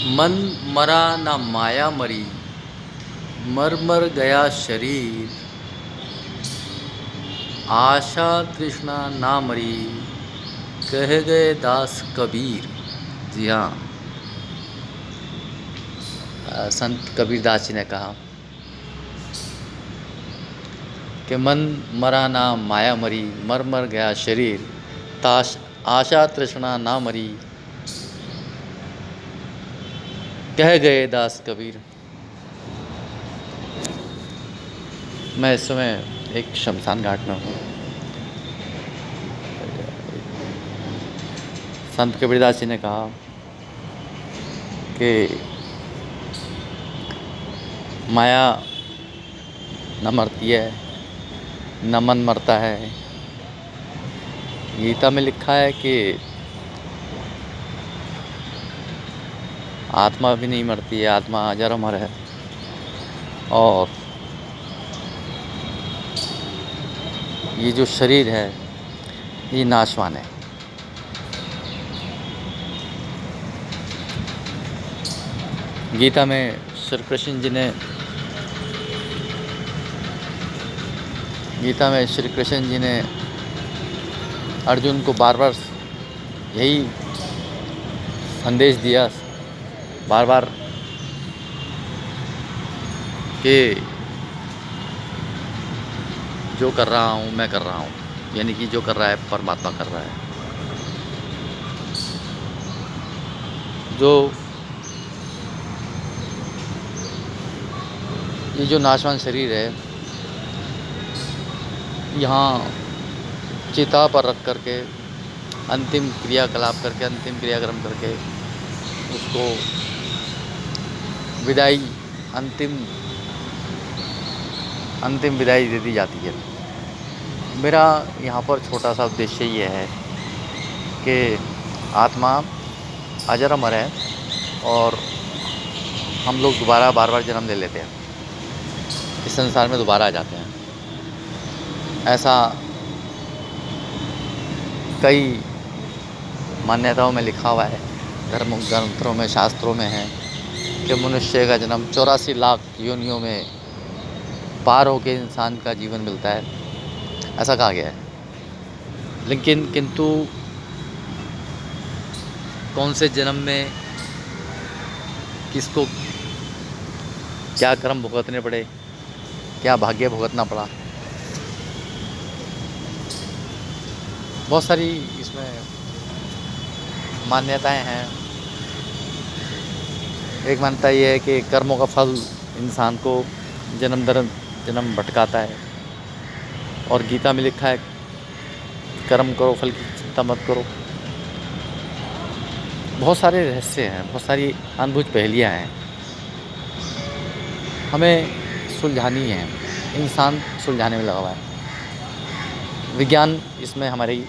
मन मरा ना माया मरी, मर मर गया शरीर, आशा तृष्णा ना मरी, कह गए दास कबीर। जी हाँ, संत कबीरदास जी ने कहा कि मन मरा ना माया मरी, मर मर गया शरीर, ताश आशा तृष्णा ना मरी, कह गए दास कबीर। मैं इस समय एक शमशान घाट में हूँ। संत कबीरदास जी ने कहा कि माया न मरती है, न मन मरता है। गीता में लिखा है कि आत्मा भी नहीं मरती है, आत्मा अजर अमर है और ये जो शरीर है ये नाशवान है। गीता में श्री कृष्ण जी ने अर्जुन को बार बार यही संदेश दिया, बार बार कि जो कर रहा हूँ मैं कर रहा हूँ, यानी कि जो कर रहा है परमात्मा कर रहा है। ये जो नाशवान शरीर है, यहाँ चिता पर रख करके अंतिम क्रियाकलाप करके, अंतिम क्रियाक्रम करके उसको विदाई, अंतिम विदाई दे दी जाती है। मेरा यहाँ पर छोटा सा उद्देश्य ये है कि आत्मा अजर अमर है और हम लोग दोबारा बार बार जन्म ले लेते हैं, इस संसार में दोबारा आ जाते हैं। ऐसा कई मान्यताओं में लिखा हुआ है, धर्म ग्रंथों में, शास्त्रों में है कि मनुष्य का जन्म 84 लाख योनियों में पार होकर इंसान का जीवन मिलता है, ऐसा कहा गया है। लेकिन किंतु कौन से जन्म में किसको क्या कर्म भुगतने पड़े, क्या भाग्य भुगतना पड़ा, बहुत सारी इसमें मान्यताएं हैं। एक मान्यता ये है कि कर्मों का फल इंसान को जन्म दर जन्म भटकाता है और गीता में लिखा है कर्म करो फल की चिंता मत करो। बहुत सारे रहस्य हैं, बहुत सारी अनबुझ पहेलियाँ हैं, हमें सुलझानी है। इंसान सुलझाने में लगा हुआ है। विज्ञान इसमें हमारी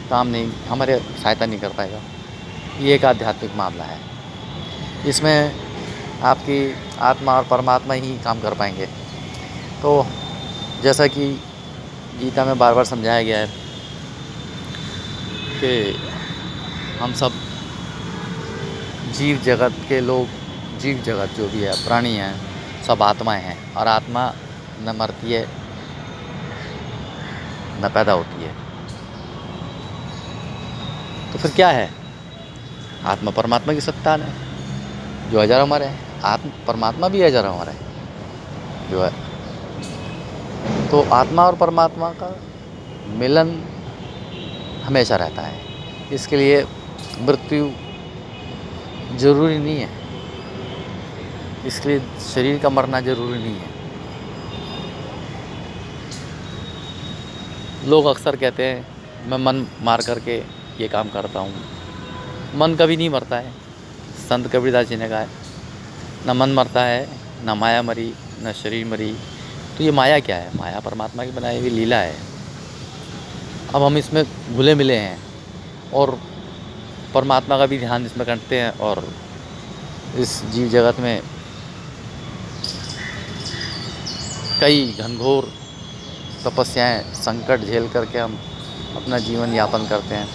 हमारे सहायता नहीं कर पाएगा। ये एक आध्यात्मिक मामला है, इसमें आपकी आत्मा और परमात्मा ही काम कर पाएंगे। तो जैसा कि गीता में बार बार समझाया गया है कि हम सब जीव जगत के लोग, जीव जगत जो भी है, प्राणी हैं, सब आत्माएं हैं और आत्मा न मरती है न पैदा होती है। तो फिर क्या है? आत्मा परमात्मा की संतान है जो अजर अमर है। परमात्मा भी अजर अमर है जो है। तो आत्मा और परमात्मा का मिलन हमेशा रहता है, इसके लिए मृत्यु जरूरी नहीं है, इसके लिए शरीर का मरना जरूरी नहीं है। लोग अक्सर कहते हैं मैं मन मार करके ये काम करता हूँ। मन कभी नहीं मरता है। संत कबीरदास जी ने कहा है न मन मरता है, न माया मरी, न शरीर मरी। तो ये माया क्या है? माया परमात्मा की बनाई हुई लीला है। अब हम इसमें घुले मिले हैं और परमात्मा का भी ध्यान इसमें करते हैं और इस जीव जगत में कई घनघोर तपस्याएं, संकट झेल करके हम अपना जीवन यापन करते हैं।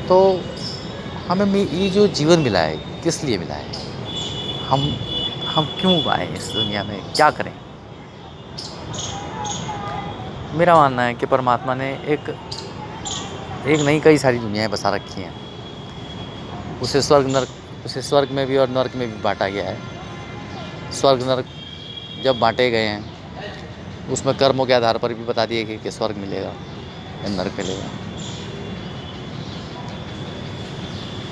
तो हमें ये जो जीवन मिला है किस लिए मिला है, हम हम क्यों आए इस दुनिया में, क्या करें। मेरा मानना है कि परमात्मा ने एक एक नहीं कई सारी दुनियाएं बसा रखी हैं। उसे स्वर्ग में भी और नर्क में भी बांटा गया है। स्वर्ग नर्क जब बांटे गए हैं उसमें कर्मों के आधार पर भी बता दिए कि स्वर्ग मिलेगा या नर्क मिलेगा।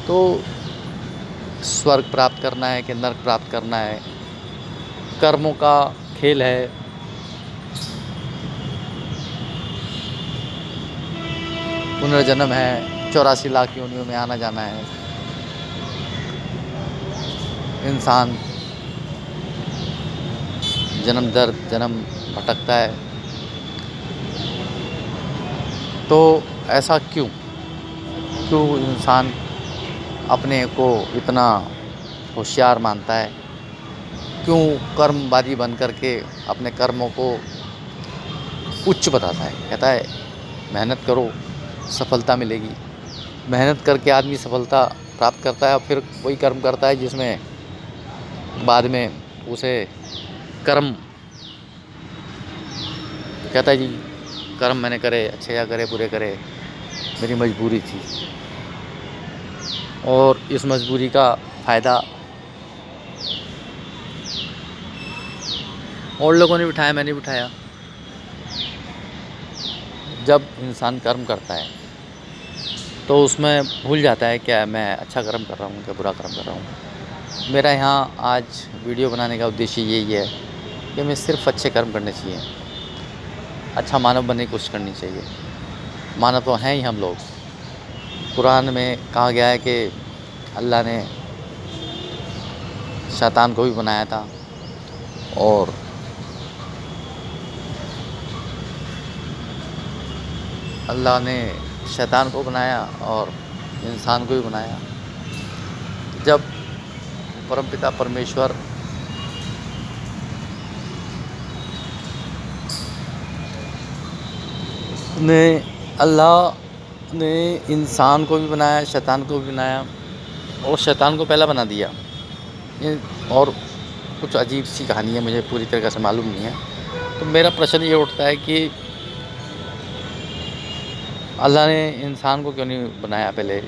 तो स्वर्ग प्राप्त करना है कि नर्क प्राप्त करना है, कर्मों का खेल है। पुनर्जन्म है, 84 लाख योनियों में आना जाना है। इंसान जन्म दर जन्म भटकता है। तो ऐसा क्यों क्यों इंसान अपने को इतना होशियार मानता है, क्यों कर्मवादी बन करके अपने कर्मों को उच्च बताता है। कहता है मेहनत करो सफलता मिलेगी। मेहनत करके आदमी सफलता प्राप्त करता है और फिर वही कर्म करता है जिसमें बाद में उसे कर्म कहता है जी कर्म मैंने करे, अच्छे या करे बुरे करे, मेरी मजबूरी थी। और इस मजबूरी का फ़ायदा और लोगों ने उठाया, मैंने भी उठाया। जब इंसान कर्म करता है तो उसमें भूल जाता है क्या मैं अच्छा कर्म कर रहा हूँ क्या बुरा कर्म कर रहा हूँ। मेरा यहाँ आज वीडियो बनाने का उद्देश्य यही है कि हमें सिर्फ अच्छे कर्म करने चाहिए, अच्छा मानव बनने की कोशिश करनी चाहिए। मानव तो हैं ही हम लोग। कुरान में कहा गया है कि अल्लाह ने शैतान को भी बनाया था और अल्लाह ने शैतान को बनाया और इंसान को भी बनाया। जब परमपिता परमेश्वर ने अल्लाह ने इंसान को भी बनाया, शैतान को भी बनाया और शैतान को पहला बना दिया। और कुछ अजीब सी कहानी है, मुझे पूरी तरीक़े से मालूम नहीं है। तो मेरा प्रश्न ये उठता है कि अल्लाह ने इंसान को क्यों नहीं बनाया पहले,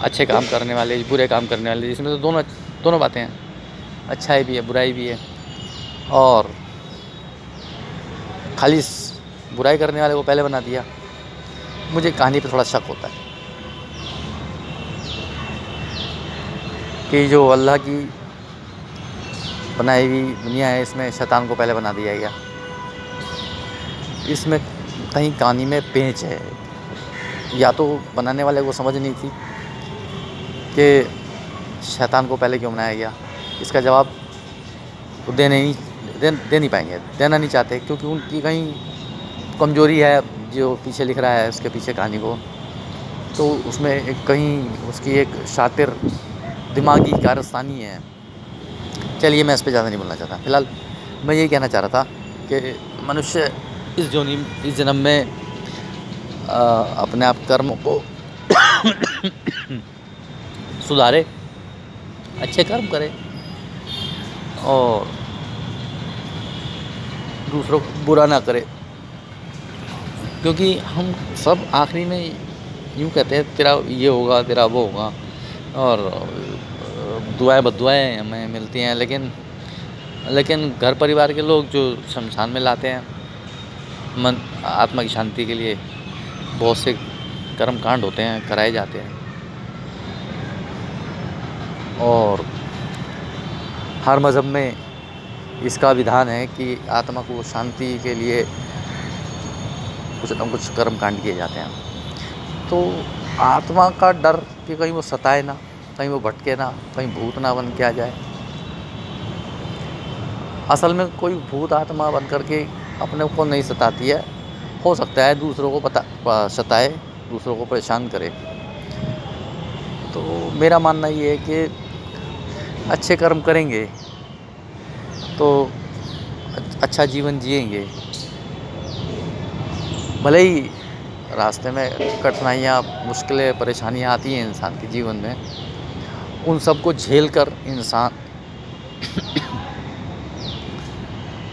अच्छे काम करने वाले बुरे काम करने वाले। इसमें तो दोनों बातें हैं, अच्छाई भी है बुराई भी है। और खाली बुराई करने वाले को पहले बना दिया। मुझे कहानी पे थोड़ा शक होता है कि जो अल्लाह की बनाई हुई दुनिया है इसमें शैतान को पहले बना दिया गया। इसमें कहीं कहानी में पेंच है, या तो बनाने वाले को समझ नहीं थी कि शैतान को पहले क्यों बनाया गया। इसका जवाब वो दे नहीं पाएंगे, देना नहीं चाहते, क्योंकि उनकी कहीं कमज़ोरी है जो पीछे लिख रहा है उसके पीछे कहानी को। तो उसमें एक कहीं उसकी एक शातिर दिमागी कारस्तानी है। चलिए मैं इस पर ज़्यादा नहीं बोलना चाहता। फ़िलहाल मैं यही कहना चाह रहा था कि मनुष्य इस जन्म में अपने आप कर्मों को सुधारे, अच्छे कर्म करे और दूसरों को बुरा ना करे। क्योंकि हम सब आखिरी में यूँ कहते हैं तेरा ये होगा तेरा वो होगा, और दुआएं बद्दुआएं हमें मिलती हैं। लेकिन घर परिवार के लोग जो शमशान में लाते हैं मन आत्मा की शांति के लिए, बहुत से कर्म कांड होते हैं, कराए जाते हैं। और हर मज़हब में इसका विधान है कि आत्मा को शांति के लिए कुछ न कुछ कर्म कांड किए जाते हैं। तो आत्मा का डर कि कहीं वो सताए ना, कहीं वो भटके ना, कहीं भूत ना बन के आ जाए। असल में कोई भूत आत्मा बन करके अपने को नहीं सताती है। हो सकता है दूसरों को सताए, दूसरों को परेशान करे। तो मेरा मानना ये है कि अच्छे कर्म करेंगे तो अच्छा जीवन जिएंगे। भले ही रास्ते में कठिनाइयाँ, मुश्किलें, परेशानियाँ आती हैं इंसान के जीवन में, उन सबको झेल कर इंसान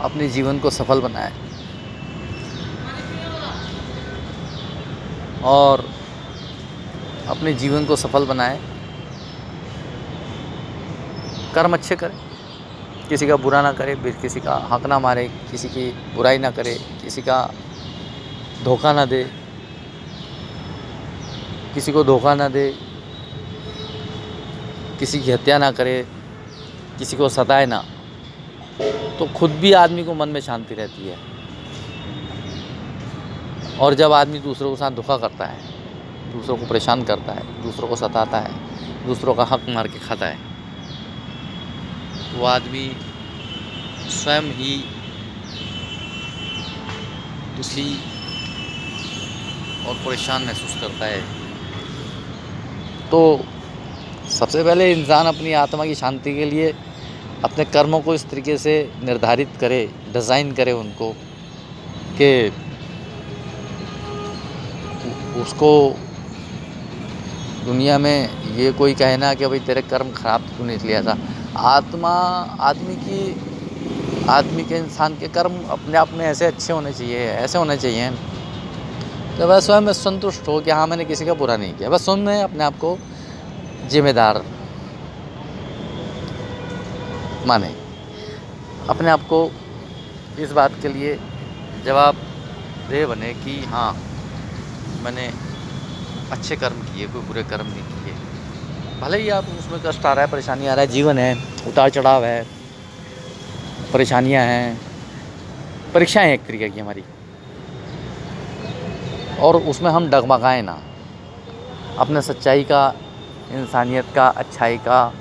अपने जीवन को सफल बनाए और अपने जीवन को सफल बनाए, कर्म अच्छे करे, किसी का बुरा ना करे, किसी का हक ना मारे, किसी की बुराई ना करे, किसी का धोखा ना दे, किसी को धोखा ना दे, किसी की हत्या ना करे, किसी को सताए ना, तो खुद भी आदमी को मन में शांति रहती है। और जब आदमी दूसरों के साथ धोखा करता है, दूसरों को परेशान करता है, दूसरों को सताता है, दूसरों का हक मार के खाता है, वो आदमी स्वयं ही दुखी और परेशान महसूस करता है। तो सबसे पहले इंसान अपनी आत्मा की शांति के लिए अपने कर्मों को इस तरीके से निर्धारित करे, डिज़ाइन करे उनको कि उसको दुनिया में ये कोई कहे ना कि भाई तेरे कर्म खराब थे, तूने इसलिए ऐसा। आदमी के इंसान के कर्म अपने आप में ऐसे अच्छे होने चाहिए, ऐसे होने चाहिए तो वह स्वयं में संतुष्ट हो कि हाँ मैंने किसी का बुरा नहीं किया, बस स्वयं में अपने आप को जिम्मेदार माने, अपने आप को इस बात के लिए जवाबदेह बने कि हाँ मैंने अच्छे कर्म किए, कोई बुरे कर्म नहीं किए। भले ही आप उसमें कष्ट आ रहा है, परेशानी आ रहा है, जीवन है, उतार चढ़ाव है, परेशानियां हैं, परीक्षाएं हैं एक तरीके की हमारी, और उसमें हम डगमगाएं ना, अपने सच्चाई का, इंसानियत का, अच्छाई का,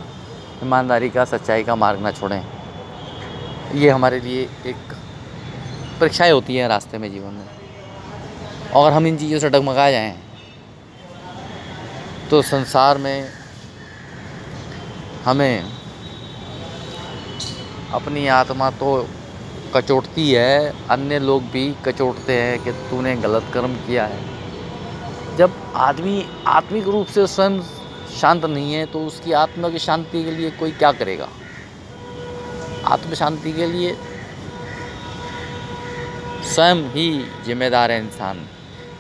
ईमानदारी का, सच्चाई का मार्ग ना छोड़ें। ये हमारे लिए एक परीक्षाएं होती हैं रास्ते में, जीवन में। और हम इन चीज़ों से डगमगा जाएं तो संसार में हमें अपनी आत्मा तो कचोटती है, अन्य लोग भी कचोटते हैं कि तूने गलत कर्म किया है। जब आदमी आत्मिक रूप से स्वयं शांत नहीं है तो उसकी आत्मा की शांति के लिए कोई क्या करेगा? आत्म शांति के लिए स्वयं ही जिम्मेदार है इंसान।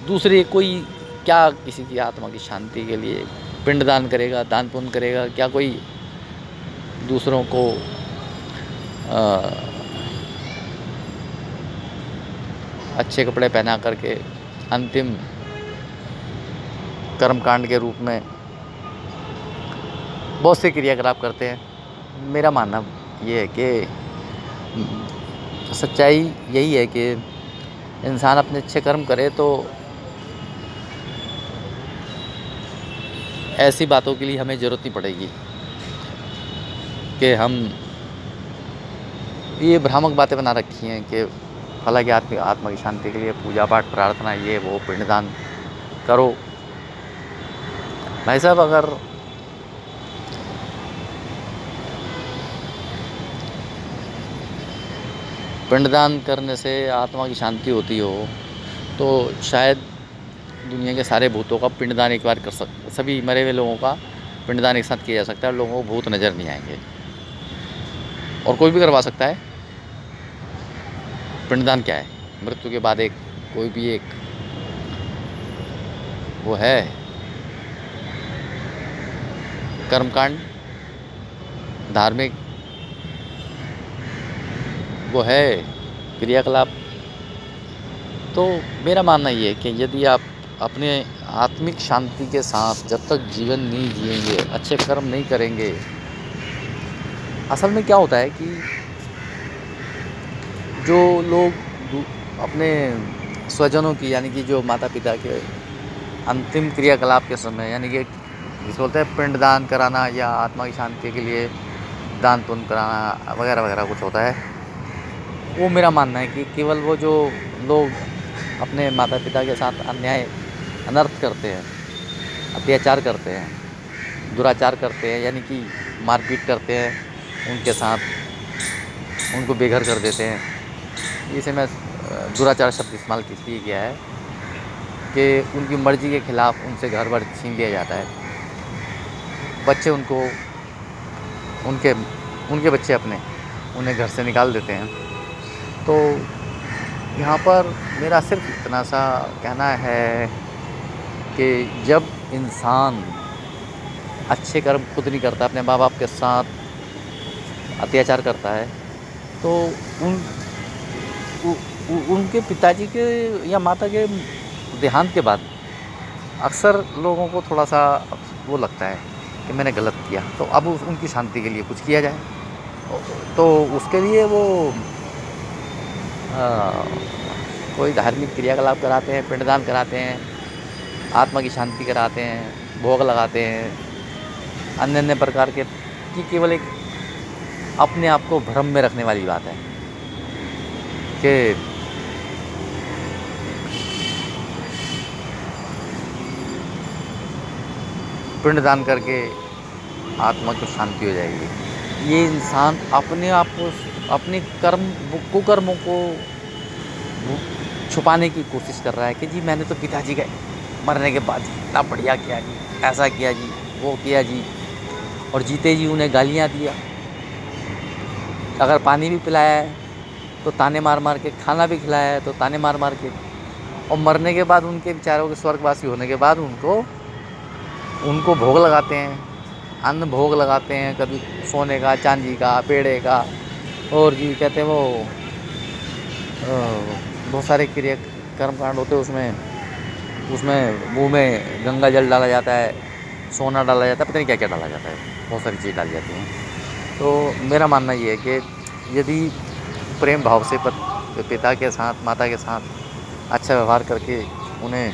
दूसरे कोई क्या किसी की आत्मा की शांति के लिए पिंडदान करेगा, दान पुण्य करेगा? क्या कोई दूसरों को अच्छे कपड़े पहना करके अंतिम कर्मकांड के रूप में बहुत से क्रियाकलाप करते हैं। मेरा मानना ये है कि सच्चाई यही है कि इंसान अपने अच्छे कर्म करे तो ऐसी बातों के लिए हमें ज़रूरत नहीं पड़ेगी कि हम ये भ्रामक बातें बना रखी हैं कि हालांकि आत्मा की शांति के लिए पूजा पाठ, प्रार्थना, ये वो, पिंडदान करो। भाई साहब, अगर पिंडदान करने से आत्मा की शांति होती हो तो शायद दुनिया के सारे भूतों का पिंडदान एक बार कर सकते, सभी मरे हुए लोगों का पिंडदान एक साथ किया जा सकता है, लोगों को भूत नज़र नहीं आएंगे। और कोई भी करवा सकता है। पिंडदान क्या है? मृत्यु के बाद एक कोई भी एक वो है कर्मकांड, धार्मिक वो है क्रियाकलाप। तो मेरा मानना ये है कि यदि आप अपने आत्मिक शांति के साथ जब तक जीवन नहीं जिएंगे, अच्छे कर्म नहीं करेंगे, असल में क्या होता है कि जो लोग अपने स्वजनों की, यानी कि जो माता पिता के अंतिम क्रियाकलाप के समय, यानी कि जिसको बोलते हैं पिंडदान कराना या आत्मा की शांति के लिए दान पुण्य कराना वगैरह वगैरह कुछ होता है, वो मेरा मानना है कि केवल वो जो लोग अपने माता पिता के साथ अन्याय, अनर्थ करते हैं, अत्याचार करते हैं, दुराचार करते हैं, यानी कि मारपीट करते हैं उनके साथ, उनको बेघर कर देते हैं, इसे मैं दुराचार शब्द इस्तेमाल इसलिए किया है कि उनकी मर्ज़ी के ख़िलाफ़ उनसे घर-वर छीन लिया जाता है। बच्चे उनको उनके उनके बच्चे अपने उन्हें घर से निकाल देते हैं। तो यहाँ पर मेरा सिर्फ़ इतना सा कहना है कि जब इंसान अच्छे कर्म खुद नहीं करता, अपने माँ-बाप के साथ अत्याचार करता है, तो उन उ उ उनके पिताजी के या माता के देहांत के बाद अक्सर लोगों को थोड़ा-सा वो लगता है कि मैंने गलत किया, तो अब उनकी शांति के लिए कुछ किया जाए। तो उसके लिए वो अ, कोई धार्मिक क्रियाकलाप कराते हैं, पिंडदान कराते हैं, आत्मा की शांति कराते हैं, भोग लगाते हैं, अन्य-अन्य प्रकार के कि केवल एक अपने आप को भ्रम में रखने वाली बात है कि पिंडदान करके आत्मा को शांति हो जाएगी। ये इंसान अपने आप को अपने कुकर्मों को छुपाने की कोशिश कर रहा है कि जी मैंने तो पिताजी के मरने के बाद इतना बढ़िया किया जी, ऐसा किया जी, वो किया जी, और जीते जी उन्हें गालियाँ दिया। अगर पानी भी पिलाया है तो ताने मार-मार के, खाना भी खिलाया है तो ताने मार-मार के, और मरने के बाद उनके बेचारों के स्वर्गवासी होने के बाद उनको भोग लगाते हैं, अन्न भोग लगाते हैं, कभी सोने का, चांदी का, पेड़े का, और जी कहते हैं वो बहुत सारे कर्मकांड होते हैं उसमें मुँह में गंगा जल डाला जाता है, सोना डाला जाता है, पता नहीं क्या-क्या डाला जाता है, बहुत सारी चीज़ डाली जाती हैं। तो मेरा मानना ये है कि यदि प्रेम भाव से पिता के साथ, माता के साथ अच्छा व्यवहार करके उन्हें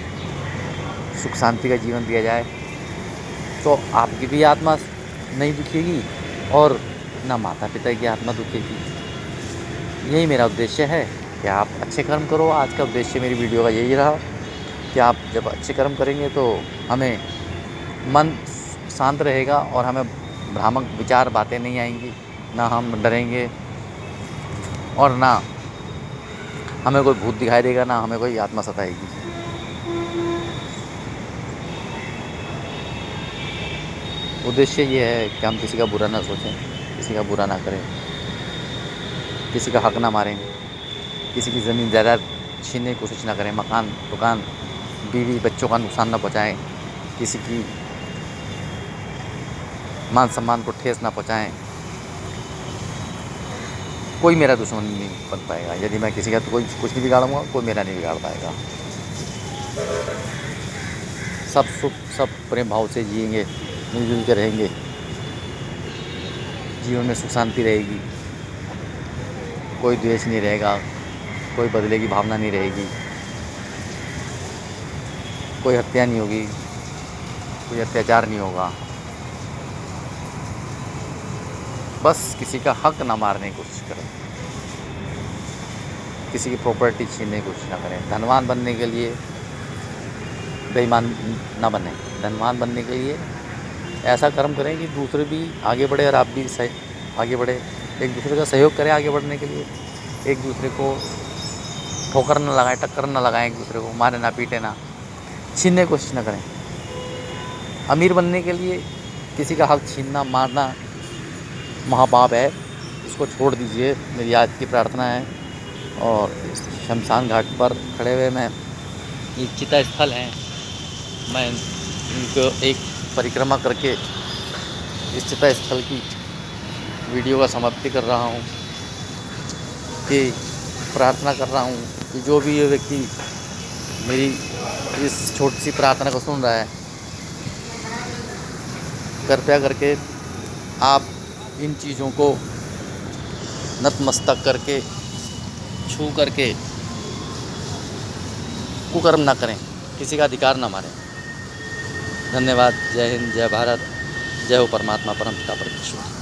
सुख शांति का जीवन दिया जाए, तो आपकी भी आत्मा नहीं दुखेगी और ना माता-पिता की आत्मा दुखेगी। यही मेरा उद्देश्य है कि आप अच्छे कर्म करो। आज का उद्देश्य मेरी वीडियो का यही रहा कि आप जब अच्छे कर्म करेंगे तो हमें मन शांत रहेगा और हमें भ्रामक विचार, बातें नहीं आएँगी, ना हम डरेंगे और ना हमें कोई भूत दिखाई देगा, ना हमें कोई आत्मा सताएगी। उद्देश्य ये है कि हम किसी का बुरा ना सोचें, किसी का बुरा ना करें, किसी का हक ना मारें, किसी की ज़मीन जायदाद छीनने की कोशिश ना करें, मकान, दुकान, बीवी, बच्चों का नुकसान ना पहुँचाएँ, किसी की मान सम्मान को ठेस ना पहुँचाएँ। कोई मेरा दुश्मन नहीं बन पाएगा। यदि मैं किसी का तो कोई कुछ नहीं बिगाड़ूँगा, कोई मेरा नहीं बिगाड़ पाएगा। सब सुख, सब प्रेम भाव से जिएँगे, मिल-जुल के रहेंगे, जीवन में सुख शांति रहेगी, कोई द्वेष नहीं रहेगा, कोई बदले की भावना नहीं रहेगी, कोई हत्या नहीं होगी, कोई अत्याचार नहीं होगा। बस किसी का हक ना मारने की कोशिश करें, किसी की प्रॉपर्टी छीनने की कोशिश ना करें। धनवान बनने के लिए बेईमान ना बनें, धनवान बनने के लिए ऐसा कर्म करें कि दूसरे भी आगे बढ़े और आप भी आगे बढ़े। एक दूसरे का सहयोग करें आगे बढ़ने के लिए, एक दूसरे को ठोकर ना लगाएं, टक्कर ना लगाएं, एक दूसरे को मारे ना, पीटे ना, छीनने की कोशिश ना करें। अमीर बनने के लिए किसी का हक छीनना, मारना महापाप है, इसको छोड़ दीजिए, मेरी आज की प्रार्थना है। और इस शमशान घाट पर खड़े हुए मैं, ये चिता स्थल है, मैं इनको एक परिक्रमा करके इस चिता स्थल की वीडियो का समाप्ति कर रहा हूँ कि प्रार्थना कर रहा हूँ कि जो भी ये व्यक्ति मेरी इस छोटी सी प्रार्थना को सुन रहा है, कृपया करके आप इन चीज़ों को नतमस्तक करके, छू करके कुकर्म ना करें, किसी का अधिकार ना मारें। धन्यवाद। जय हिंद, जय भारत, जय हो परमात्मा परम पिता परमेश्वर।